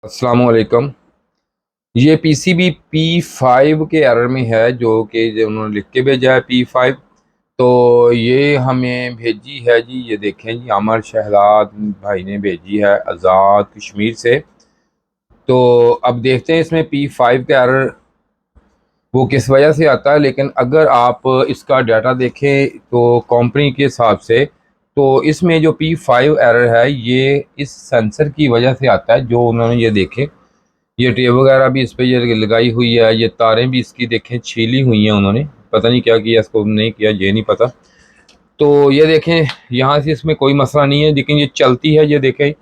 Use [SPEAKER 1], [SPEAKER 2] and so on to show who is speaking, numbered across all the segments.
[SPEAKER 1] अस्सलाम वालेकुम। ये पीसीबी P5 के एरर में है, जो उन्होंने लिख के भेजा है P5। तो ये हमें भेजी है जी, ये देखें जी, अमर शहजाद भाई ने भेजी है आज़ाद कश्मीर से। तो अब देखते हैं इसमें P5 का एरर वो किस वजह से आता है। लेकिन अगर आप इसका डाटा देखें तो कंपनी के हिसाब से तो इसमें जो P5 एरर है ये इस सेंसर की वजह से आता है। जो उन्होंने ये देखे, ये टेप वगैरह भी इस पे ये लगाई हुई है, ये तारें भी इसकी देखें छीली हुई हैं उन्होंने, पता नहीं क्या किया इसको, नहीं किया ये नहीं पता। तो ये देखें यहाँ से इसमें कोई मसला नहीं है, लेकिन ये चलती है। ये देखें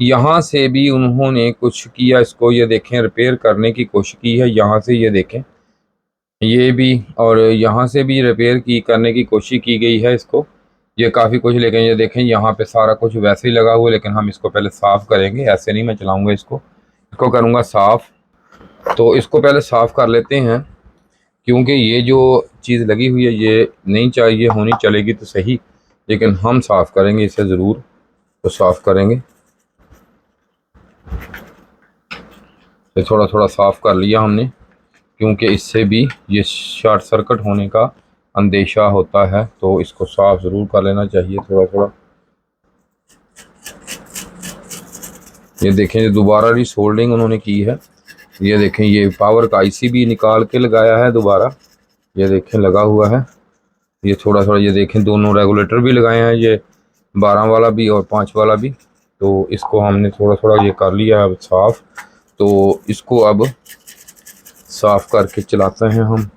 [SPEAKER 1] यहाँ से भी उन्होंने कुछ किया इसको, ये देखें रिपेयर करने की कोशिश की है यहाँ से, ये देखें ये भी, और यहाँ से भी रिपेयर की करने की कोशिश की गई है इसको, ये काफ़ी कुछ। लेकिन ये देखें यहाँ पे सारा कुछ वैसे ही लगा हुआ है, लेकिन हम इसको पहले साफ़ करेंगे, ऐसे नहीं मैं चलाऊँगा इसको करूँगा साफ़। तो इसको पहले साफ़ कर लेते हैं, क्योंकि ये जो चीज़ लगी हुई है ये नहीं चाहिए होनी, चलेगी तो सही, लेकिन हम साफ़ करेंगे इसे ज़रूर। तो साफ़ करेंगे, तो थोड़ा थोड़ा साफ़ कर लिया हमने, क्योंकि इससे भी ये शॉर्ट सर्किट होने का अंदेशा होता है। तो इसको साफ़ ज़रूर कर लेना चाहिए थोड़ा थोड़ा। ये देखें दोबारा रीसोल्डिंग उन्होंने की है। ये देखें ये पावर का आईसी भी निकाल के लगाया है दोबारा, ये देखें लगा हुआ है। ये थोड़ा थोड़ा, ये देखें दोनों रेगुलेटर भी लगाए हैं, ये 12 वाला भी और 5 वाला भी। तो इसको हमने थोड़ा थोड़ा ये कर लिया अब साफ़। तो इसको अब साफ़ करके चलाते हैं हम।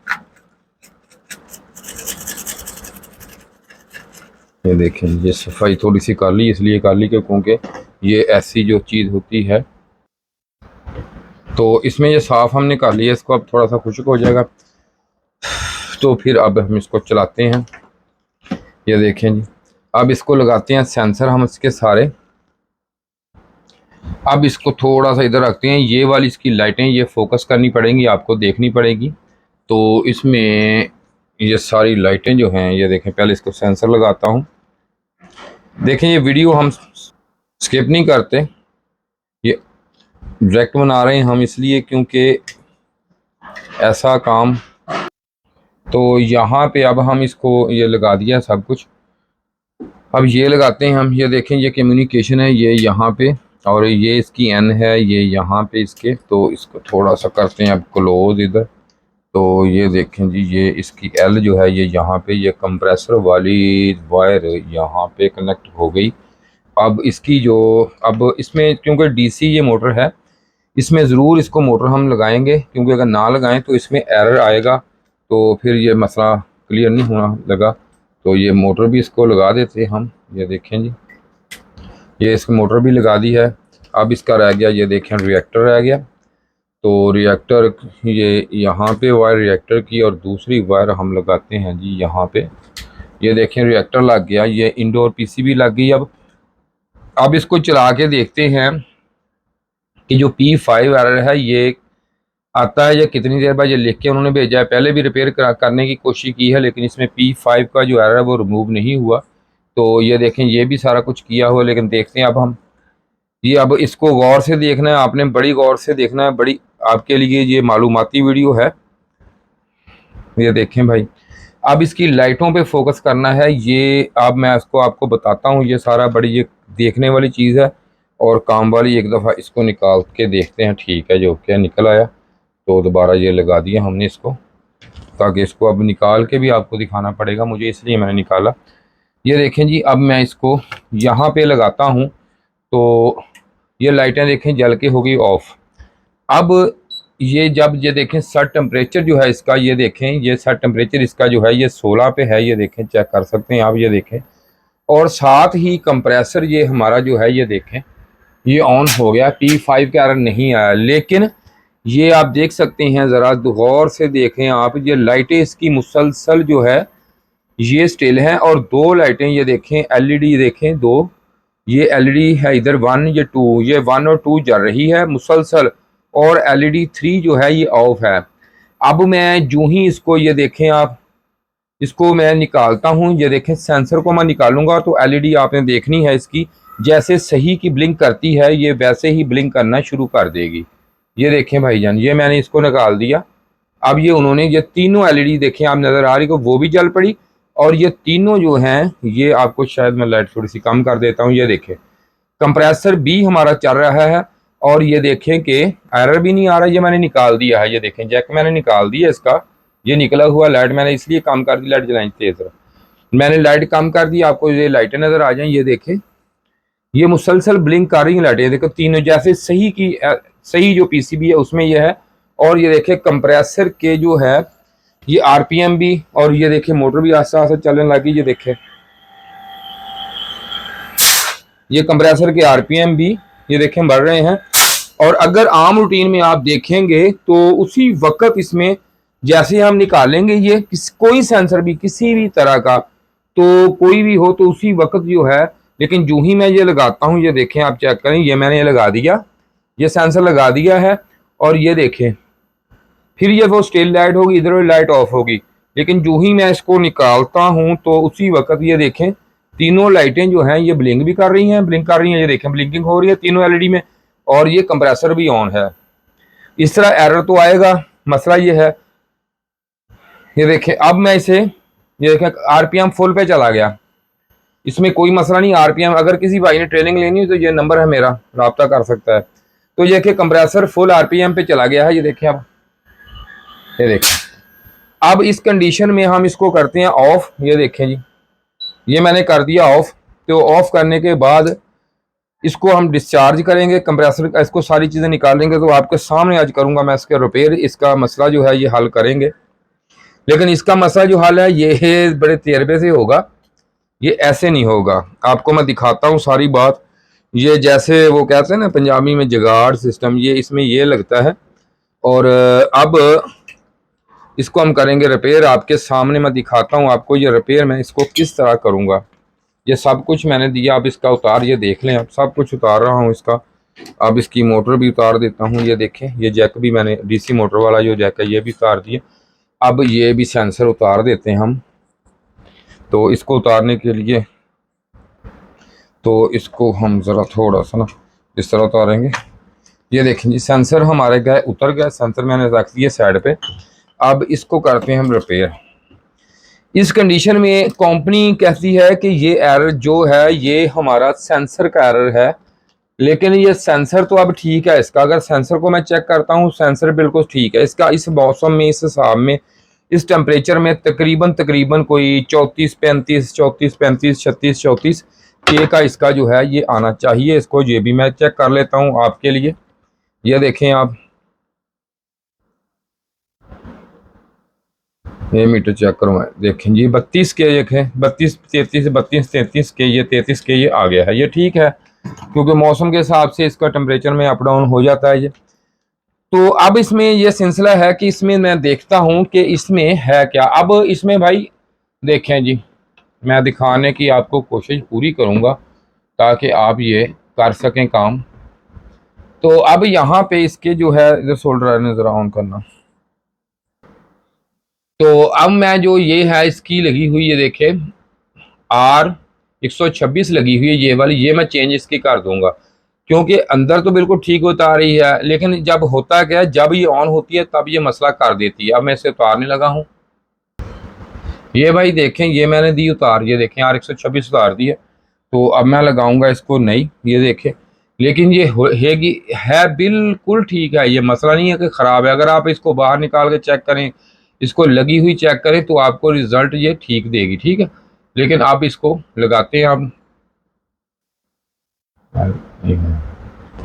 [SPEAKER 1] ये देखें ये सफाई थोड़ी सी कर ली, इसलिए कर ली क्योंकि ये ऐसी जो चीज़ होती है। तो इसमें ये साफ़ हमने कर लिया, इसको अब थोड़ा सा खुश्क हो जाएगा। तो फिर अब हम इसको चलाते हैं। ये देखें जी, अब इसको लगाते हैं सेंसर हम इसके सारे। अब इसको थोड़ा सा इधर रखते हैं, ये वाली इसकी लाइटें ये फोकस करनी पड़ेंगी, आपको देखनी पड़ेगी। तो इसमें ये सारी लाइटें जो हैं, ये देखें, पहले इसको सेंसर लगाता हूँ। देखें ये वीडियो हम स्किप नहीं करते, ये डायरेक्ट बना रहे हैं हम इसलिए क्योंकि ऐसा काम। तो यहाँ पे अब हम इसको ये लगा दिया सब कुछ। अब ये लगाते हैं हम, ये देखें ये कम्युनिकेशन है ये यहाँ पे, और ये इसकी एन है ये यहाँ पे इसके। तो इसको थोड़ा सा करते हैं अब क्लोज इधर। तो ये देखें जी, ये इसकी एल जो है ये यहाँ पे, ये कंप्रेसर वाली वायर यहाँ पे कनेक्ट हो गई। अब इसकी जो, अब इसमें क्योंकि डीसी ये मोटर है, इसमें ज़रूर इसको मोटर हम लगाएंगे, क्योंकि अगर ना लगाएं तो इसमें एरर आएगा, तो फिर ये मसला क्लियर नहीं होना लगा। तो ये मोटर भी इसको लगा देते हम। ये देखें जी, ये इसकी मोटर भी लगा दी है। अब इसका रह गया, ये देखें रिएक्टर रह गया। तो रिएक्टर ये यहाँ पे वायर रिएक्टर की, और दूसरी वायर हम लगाते हैं जी यहाँ पे। ये देखें रिएक्टर लग गया, ये इंडोर पीसीबी लग गई। अब इसको चला के देखते हैं कि जो P5 एरर है ये आता है या कितनी देर बाद। ये लिख के उन्होंने भेजा है, पहले भी रिपेयर करने की कोशिश की है, लेकिन इसमें P5 का जो एरर है वो रिमूव नहीं हुआ। तो ये देखें ये भी सारा कुछ किया हुआ, लेकिन देखते हैं अब हम ये, अब इसको गौर से देखना है आपने, बड़ी गौर से देखना है, बड़ी आपके लिए ये मालूमाती वीडियो है। ये देखें भाई, अब इसकी लाइटों पे फोकस करना है। ये अब मैं इसको आपको बताता हूँ, ये सारा बड़ी ये देखने वाली चीज़ है और काम वाली। एक दफ़ा इसको निकाल के देखते हैं, ठीक है जो क्या निकल आया। तो दोबारा ये लगा दिया हमने इसको, ताकि इसको अब निकाल के भी आपको दिखाना पड़ेगा मुझे, इसलिए मैंने निकाला। ये देखें जी, अब मैं इसको यहाँ पे लगाता हूँ तो ये लाइटें देखें जल के हो गई ऑफ। अब ये जब ये देखें सेट टेम्परेचर जो है इसका, ये देखें ये सेट टेम्परेचर इसका जो है ये 16 पे है। ये देखें, चेक कर सकते हैं आप, ये देखें। और साथ ही कंप्रेसर ये हमारा जो है ये देखें ये ऑन हो गया। P5 का एरर नहीं आया, लेकिन ये आप देख सकते हैं, ज़रा गौर से देखें आप, ये लाइटें इसकी मुसलसल जो है ये स्टिल हैं, और दो लाइटें ये देखें एलईडी देखें दो, ये एलईडी है इधर 1 ये 2, ये 1 और 2 जल रही है मुसलसल, और एलईडी 3 जो है ये ऑफ है। अब मैं जो ही इसको ये देखें आप, इसको मैं निकालता हूँ, ये देखें सेंसर को मैं निकालूंगा तो एलईडी आपने देखनी है इसकी जैसे सही की ब्लिंक करती है ये वैसे ही ब्लिंक करना शुरू कर देगी। ये देखें भाईजान, ये मैंने इसको निकाल दिया। अब ये उन्होंने ये तीनों एलईडी देखें आप नज़र आ रही को, वो भी जल पड़ी। और ये तीनों जो हैं ये आपको शायद मैं लाइट थोड़ी सी कम कर देता हूँ। ये देखें कंप्रेसर भी हमारा चल रहा है और ये देखें कि एरर भी नहीं आ रहा। ये मैंने निकाल दिया है, ये देखें जैक मैंने निकाल दिया इसका, ये निकला हुआ लाइट मैंने इसलिए कम कर दी, लाइट जलानी तेज मैंने लाइट कम कर दी, आपको ये लाइटें नज़र आ जाएं। ये देखें ये मुसलसल ब्लिंक कर रही हैं लाइटें, देखो तीनों जैसे सही की सही जो पीसीबी है उसमें ये है। और ये देखें कंप्रेसर के जो है ये आरपीएम भी, और ये देखें मोटर भी आस्ते आस्ते चलने लगी। ये देखें ये कंप्रेसर के आरपीएम भी ये देखें बढ़ रहे हैं। और अगर आम रूटीन में आप देखेंगे तो उसी वक्त इसमें जैसे हम निकालेंगे ये कोई सेंसर भी किसी भी तरह का तो कोई भी हो तो उसी वक्त जो है, लेकिन जो ही मैं ये लगाता हूँ ये देखें आप चेक करें, ये मैंने ये लगा दिया, ये सेंसर लगा दिया है। और ये देखें फिर ये वो स्टेल लाइट होगी, इधर लाइट ऑफ होगी, लेकिन जो ही मैं इसको निकालता हूँ तो उसी वक्त ये देखें तीनों लाइटें जो हैं ये ब्लिंक भी कर रही हैं, ब्लिंक कर रही हैं। ये देखें ब्लिंकिंग हो रही है तीनों एलईडी में, और ये कंप्रेसर भी ऑन है। इस तरह एरर तो आएगा, मसला ये है। ये देखें अब मैं इसे, ये देखें आरपीएम फुल पे चला गया, इसमें कोई मसला नहीं। आरपीएम अगर किसी भाई ने ट्रेनिंग लेनी हो तो ये नंबर है मेरा, रब्ता कर सकता है। तो ये देखिए कंप्रेसर फुल आरपीएम पे चला गया है। ये देखें अब, ये देखें अब इस कंडीशन में हम इसको करते हैं ऑफ। ये देखें जी ये मैंने कर दिया ऑफ। तो ऑफ करने के बाद इसको हम डिस्चार्ज करेंगे कंप्रेसर का, इसको सारी चीज़ें निकालेंगे। तो आपके सामने आज करूंगा मैं इसके रिपेयर, इसका मसला जो है ये हल करेंगे। लेकिन इसका मसला जो हल है ये बड़े तजर्बे से होगा, ये ऐसे नहीं होगा। आपको मैं दिखाता हूँ सारी बात। ये जैसे वो कहते हैं ना पंजाबी में जुगाड़ सिस्टम, ये इसमें ये लगता है। और अब इसको हम करेंगे रिपेयर, आपके सामने मैं दिखाता हूँ आपको ये रिपेयर मैं इसको किस तरह करूँगा। ये सब कुछ मैंने दिया, अब इसका उतार, ये देख लें, अब सब कुछ उतार रहा हूँ इसका। अब इसकी मोटर भी उतार देता हूँ। ये देखें ये जैक भी मैंने डीसी मोटर वाला जो जैक है ये भी उतार दिया। अब ये भी सेंसर उतार देते हैं हम। तो इसको उतारने के लिए तो इसको हम ज़रा थोड़ा सा ना इस तरह उतारेंगे। ये देखें जी सेंसर हमारे गए उतर गया, सेंसर मैंने रख दिया साइड पे। अब इसको करते हैं हम रिपेयर। इस कंडीशन में कंपनी कहती है कि ये एरर जो है ये हमारा सेंसर का एरर है, लेकिन ये सेंसर तो अब ठीक है इसका। अगर सेंसर को मैं चेक करता हूँ सेंसर बिल्कुल ठीक है इसका। इस मौसम में, इस हिसाब में, इस टेम्परेचर में तकरीबन कोई 34-35, 34-35, 36-34 के का इसका जो है ये आना चाहिए। इसको ये भी मैं चेक कर लेता हूँ आपके लिए। ये देखें आप, ये मीटर चेक करो, देखें जी 32 के, देखें 32 33 32 33 के, ये 33 के ये आ गया है। ये ठीक है क्योंकि मौसम के हिसाब से इसका टेम्परेचर में अप डाउन हो जाता है ये। तो अब इसमें ये सिलसिला है कि इसमें मैं देखता हूँ कि इसमें है क्या। अब इसमें भाई देखें जी मैं दिखाने की आपको कोशिश पूरी करूँगा ताकि आप ये कर सकें काम। तो अब यहाँ पे इसके जो है इधर सोल्डर ने ज़रा ऑन करना। तो अब मैं जो ये है इसकी लगी हुई ये देखे R126 लगी हुई है ये वाली, ये मैं चेंज इसकी कर दूंगा क्योंकि अंदर तो बिल्कुल ठीक होता आ रही है, लेकिन जब होता क्या है जब ये ऑन होती है तब ये मसला कर देती है। अब मैं इसे उतारने लगा हूँ। ये भाई देखें ये मैंने दी उतार, ये देखें R126 उतार दी है। तो अब मैं लगाऊंगा इसको नई, ये देखें। लेकिन ये है बिल्कुल ठीक है, ये मसला नहीं है कि ख़राब है। अगर आप इसको बाहर निकाल के चेक करें, इसको लगी हुई चेक करें तो आपको रिज़ल्ट ये ठीक देगी, ठीक है। लेकिन आप इसको लगाते हैं आप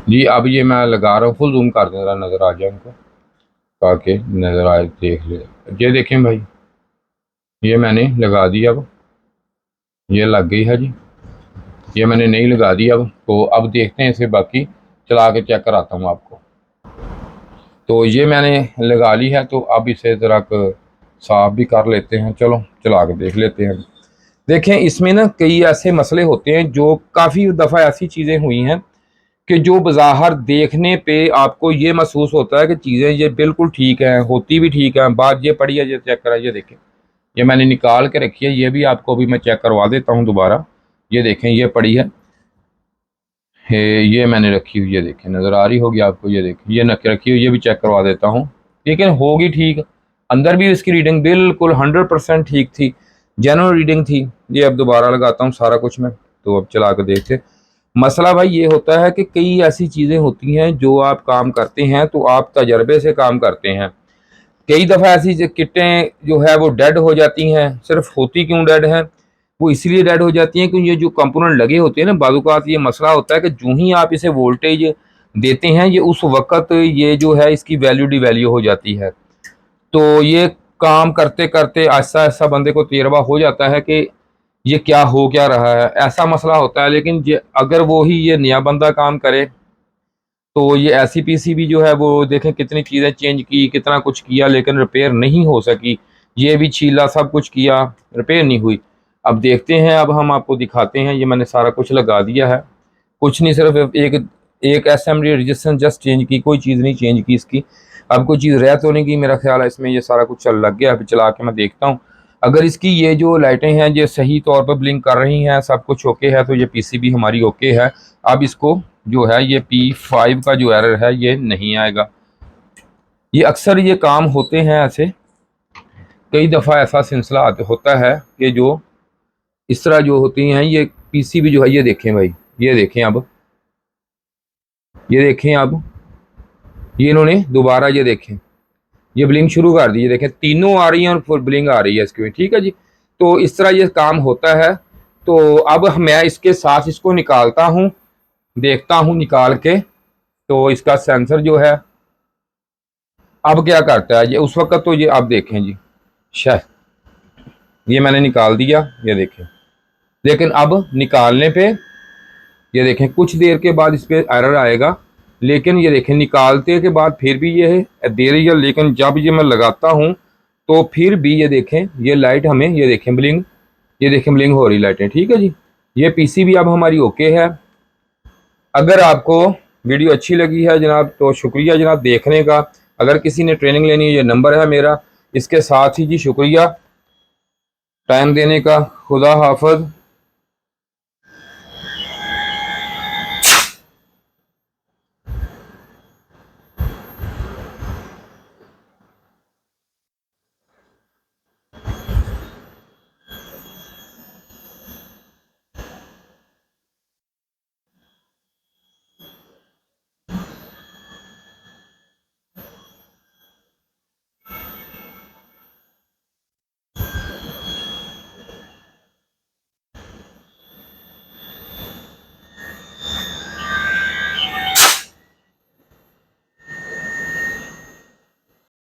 [SPEAKER 1] जी। अब ये मैं लगा रहा हूँ, फुल जूम कर दे रहा, नज़र आ जाए उनको ताकि नज़र आए, देख ले। ये देखें भाई ये मैंने लगा दिया, अब ये लग गई है जी। ये मैंने नहीं लगा दी अब। तो अब देखते हैं इसे बाकी चला के चेक कराता हूँ आपको। तो ये मैंने लगा ली है, तो अब इसे ज़रा साफ भी कर लेते हैं। चलो चला के देख लेते हैं। देखें इसमें ना कई ऐसे मसले होते हैं, जो काफ़ी दफ़ा ऐसी चीज़ें हुई हैं कि जो बज़ाहिर देखने पे आपको ये महसूस होता है कि चीज़ें ये बिल्कुल ठीक हैं, होती भी ठीक है। बात ये पड़ी है, ये चेक करा, ये देखें ये मैंने निकाल के रखी है, ये भी आपको भी मैं चेक करवा देता हूँ दोबारा। ये देखें ये पड़ी है, ये मैंने रखी हुई है, देखें नज़र आ रही होगी आपको, ये देखें ये रखी हुई, ये भी चेक करवा देता हूँ, लेकिन होगी ठीक। अंदर भी इसकी रीडिंग बिल्कुल 100% ठीक थी, जेन्युइन रीडिंग थी। ये अब दोबारा लगाता हूँ सारा कुछ मैं, तो अब चला कर देखते। मसला भाई ये होता है कि कई ऐसी चीज़ें होती हैं जो आप काम करते हैं तो आप तजर्बे से काम करते हैं। कई दफ़ा ऐसी किटें जो है वो डेड हो जाती हैं। सिर्फ होती क्यों डेड है, वो इसलिए डेड हो जाती हैं क्योंकि ये जो कंपोनेंट लगे होते हैं ना, बाज़ ये मसला होता है कि जो ही आप इसे वोल्टेज देते हैं ये उस वक्त ये जो है इसकी वैल्यू डिवैल्यू हो जाती है। तो ये काम करते करते ऐसा ऐसा बंदे को तजर्बा हो जाता है कि ये क्या हो क्या रहा है, ऐसा मसला होता है। लेकिन अगर वो ही ये नया बंदा काम करे तो ये ऐसी पीसीबी जो है वो देखें कितनी चीज़ें चेंज की, कितना कुछ किया, लेकिन रिपेयर नहीं हो सकी। ये भी छीला, सब कुछ किया, रिपेयर नहीं हुई। अब देखते हैं, अब हम आपको दिखाते हैं। ये मैंने सारा कुछ लगा दिया है, कुछ नहीं, सिर्फ एक एक असेंबली रजिस्टेंस जस्ट चेंज की, कोई चीज़ नहीं चेंज की इसकी। अब कोई चीज़ रह तो नहीं गई मेरा ख्याल है इसमें, ये सारा कुछ चल लग गया। अभी चला के मैं देखता हूँ, अगर इसकी ये जो लाइटें हैं ये सही तौर पर ब्लिंक कर रही हैं, सब कुछ ओके है, तो ये पीसीबी हमारी ओके है। अब इसको जो है ये P5 का जो एरर है ये नहीं आएगा। ये अक्सर ये काम होते हैं ऐसे, कई दफ़ा ऐसा सिलसिला होता है कि जो इस तरह जो होती हैं ये पीसीबी जो है, ये देखें भाई, ये देखें अब, ये देखें अब, ये इन्होंने दोबारा ये देखें ये ब्लिंक शुरू कर दी, ये देखें तीनों आ रही हैं और फुल ब्लिंक आ रही है इसकी, ठीक है जी। तो इस तरह ये काम होता है। तो अब मैं इसके साथ इसको निकालता हूँ, देखता हूँ निकाल के, तो इसका सेंसर जो है अब क्या करता है ये उस वक्त। तो ये आप देखें जी, शायद ये मैंने निकाल दिया, ये देखें, लेकिन अब निकालने पे ये देखें कुछ देर के बाद इस पर एरर आएगा। लेकिन ये देखें निकालते के बाद फिर भी ये दे रही है, लेकिन जब ये मैं लगाता हूँ तो फिर भी ये देखें ये लाइट हमें, ये देखें ब्लिंग, ये देखें ब्लिंग हो रही लाइटें, ठीक है जी। ये पीसीबी अब हमारी ओके है। अगर आपको वीडियो अच्छी लगी है जनाब तो शुक्रिया जनाब देखने का। अगर किसी ने ट्रेनिंग लेनी है, ये नंबर है मेरा। इसके साथ ही जी शुक्रिया टाइम देने का। खुदा हाफिज़।